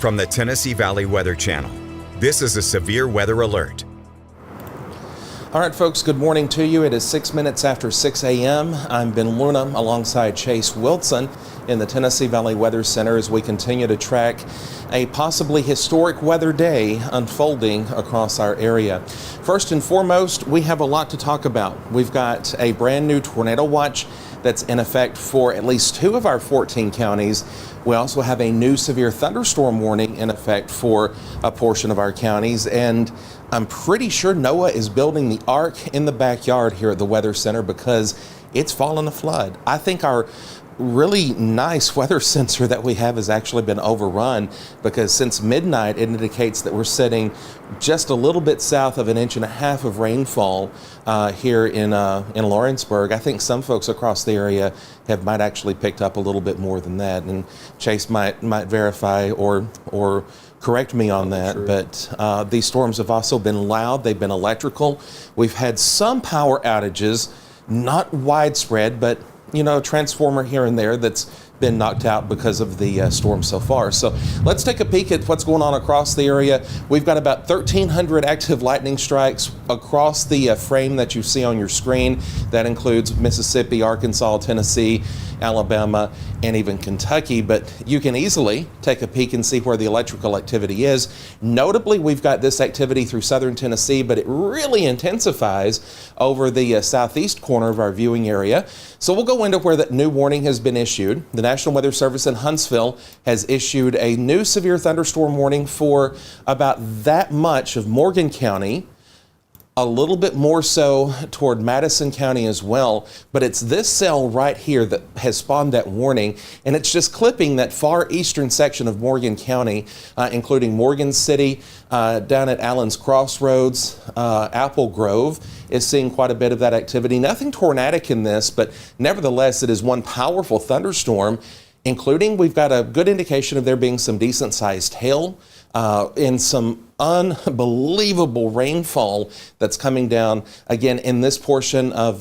From the Tennessee Valley Weather Channel, this is a severe weather alert. All right, folks, good morning to you. It is 6 minutes after 6 a.m. I'm Ben Luna alongside Chase Wilson in the Tennessee Valley Weather Center as we continue to track a possibly historic weather day unfolding across our area. First and foremost, we have a lot to talk about. We've got a brand new tornado watch that's in effect for at least 2 of our 14 counties. We also have a new severe thunderstorm warning in effect for a portion of our counties, and I'm pretty sure NOAA is building the ark in the backyard here at the Weather Center because it's fallen a flood. I think our really nice weather sensor that we have has actually been overrun because since midnight it indicates that we're sitting just a little bit south of 1.5 inches of rainfall here in Lawrenceburg. I think some folks across the area might actually picked up a little bit more than that, and Chase might verify or correct me on that. True. But these storms have also been loud. They've been electrical. We've had some power outages, not widespread, but a transformer here and there that's been knocked out because of the storm so far. So let's take a peek at what's going on across the area. We've got about 1,300 active lightning strikes across the frame that you see on your screen. That includes Mississippi, Arkansas, Tennessee, Alabama, and even Kentucky. But you can easily take a peek and see where the electrical activity is. Notably, we've got this activity through southern Tennessee, but it really intensifies over the southeast corner of our viewing area. So we'll go into where that new warning has been issued. The National Weather Service in Huntsville has issued a new severe thunderstorm warning for about that much of Morgan County, a little bit more so toward Madison County as well, but it's this cell right here that has spawned that warning, and it's just clipping that far eastern section of Morgan County, including Morgan City, down at Allen's Crossroads, Apple Grove is seeing quite a bit of that activity. Nothing tornadic in this, but nevertheless, it is one powerful thunderstorm, including we've got a good indication of there being some decent sized hail and some unbelievable rainfall that's coming down again in this portion of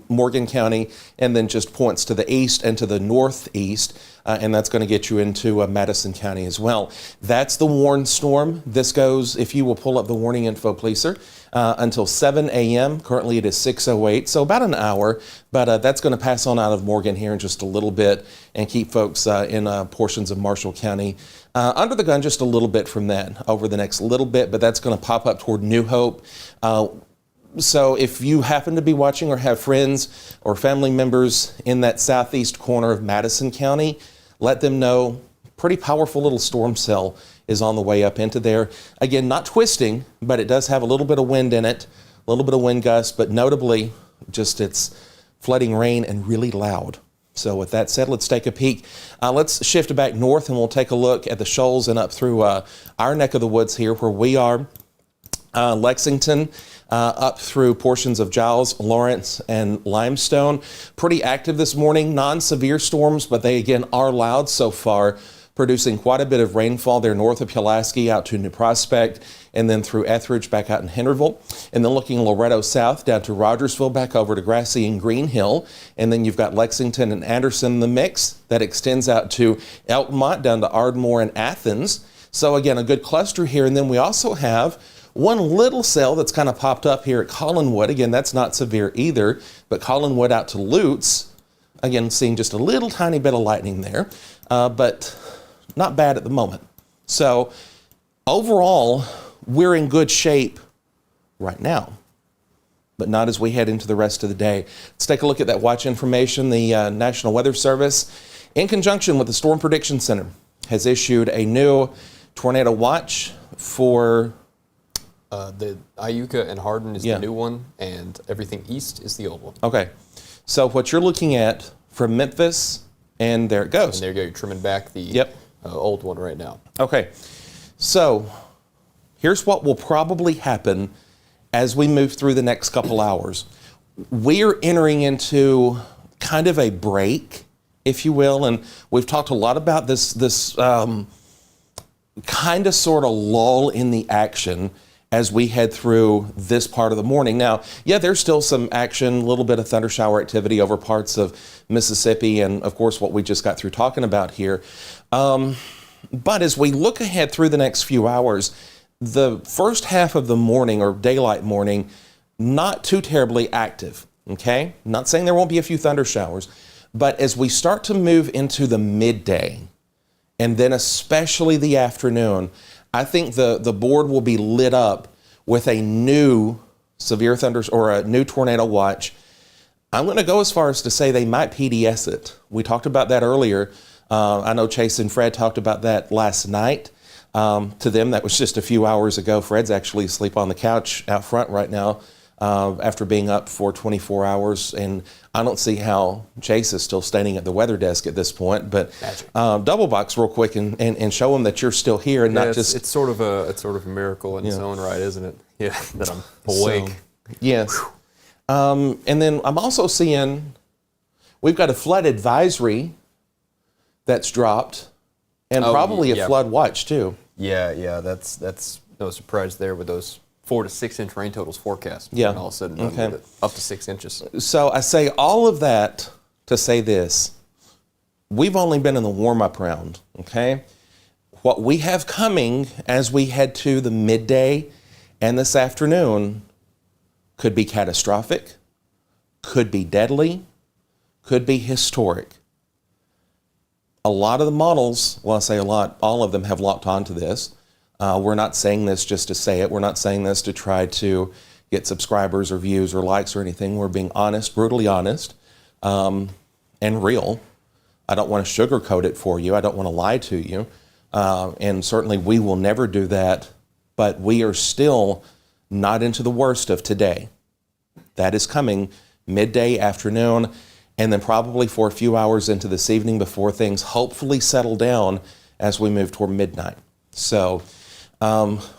Morgan County, and then just points to the east and to the northeast, and that's going to get you into Madison County as well. That's the warned storm. This goes, if you will pull up the warning info, please, sir, until 7 a.m. Currently it is 6:08, so about an hour, but that's going to pass on out of Morgan here in just a little bit and keep folks in portions of Marshall County under the gun just a little bit from that over the next little bit, but that's going to pop up toward New Hope. So if you happen to be watching or have friends or family members in that southeast corner of Madison County, let them know pretty powerful little storm cell is on the way up into there. Again, not twisting, but it does have a little bit of wind in it, a little bit of wind gust, but notably just it's flooding rain and really loud. So with that said, let's take a peek. Let's shift back north and we'll take a look at the shoals and up through our neck of the woods here where we are. Lexington, up through portions of Giles, Lawrence, and Limestone. Pretty active this morning, non-severe storms, but they again are loud so far, producing quite a bit of rainfall there north of Pulaski out to New Prospect, and then through Etheridge back out in Henryville, and then looking Loretto south down to Rogersville back over to Grassy and Green Hill, and then you've got Lexington and Anderson in the mix that extends out to Elkmont down to Ardmore and Athens. So again, a good cluster here, and then we also have one little cell that's kind of popped up here at Collinwood. Again, that's not severe either, but Collinwood out to Lutz, again, seeing just a little tiny bit of lightning there, but not bad at the moment. So overall, we're in good shape right now, but not as we head into the rest of the day. Let's take a look at that watch information. The National Weather Service, in conjunction with the Storm Prediction Center, has issued a new tornado watch for the Iuka and Hardin is the new one, and everything east is the old one. Okay. So what you're looking at from Memphis, and there it goes. And there you go. You're trimming back the old one right now. Okay. So here's what will probably happen as we move through the next couple hours. We're entering into kind of a break, if you will, and we've talked a lot about this kind of sort of lull in the action as we head through this part of the morning. Now, there's still some action, a little bit of thunder shower activity over parts of Mississippi and, of course, what we just got through talking about here. But as we look ahead through the next few hours, the first half of the morning or daylight morning, not too terribly active, okay? Not saying there won't be a few thunder showers, but as we start to move into the midday, and then especially the afternoon, I think the board will be lit up with a new severe thunders or a new tornado watch. I'm going to go as far as to say they might PDS it. We talked about that earlier. I know Chase and Fred talked about that last night. To them, that was just a few hours ago. Fred's actually asleep on the couch out front right now after being up for 24 hours. And I don't see how Chase is still standing at the weather desk at this point. But double box real quick and show them that you're still here and not just... It's sort of a miracle in its own right, isn't it? Yeah, that I'm awake. So, yes. And then I'm also seeing we've got a flood advisory that's dropped and probably a flood watch too. Yeah, that's no surprise there with those 4 to 6 inch rain totals forecast. Yeah. And all of a sudden, up to 6 inches. So I say all of that to say this. We've only been in the warm-up round, okay? What we have coming as we head to the midday and this afternoon could be catastrophic, could be deadly, could be historic. A lot of the models, well, I say a lot, all of them have locked onto this. We're not saying this just to say it. We're not saying this to try to get subscribers or views or likes or anything. We're being honest, brutally honest, and real. I don't want to sugarcoat it for you. I don't want to lie to you. And certainly we will never do that, but we are still not into the worst of today. That is coming midday, afternoon, and then probably for a few hours into this evening before things hopefully settle down as we move toward midnight. So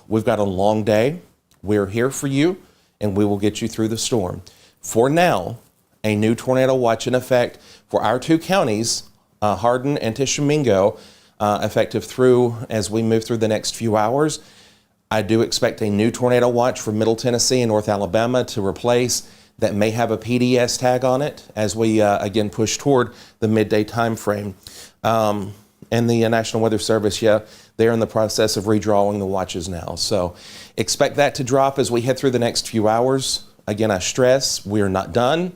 we've got a long day. We're here for you, and we will get you through the storm. For now, a new tornado watch in effect for our two counties, Hardin and Tishomingo, effective through as we move through the next few hours. I do expect a new tornado watch for Middle Tennessee and North Alabama to replace that may have a PDS tag on it as we again push toward the midday time frame. And the National Weather Service, they're in the process of redrawing the watches now. So expect that to drop as we head through the next few hours. Again, I stress, we are not done.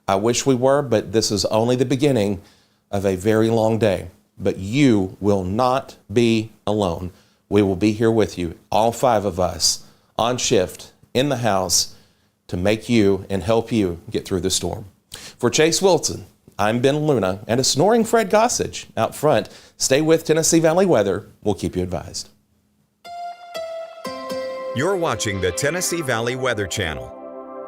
I wish we were, but this is only the beginning of a very long day. But you will not be alone. We will be here with you, all 5 of us, on shift, in the house, to make you and help you get through the storm. For Chase Wilson, I'm Ben Luna, and a snoring Fred Gossage out front. Stay with Tennessee Valley Weather. We'll keep you advised. You're watching the Tennessee Valley Weather Channel.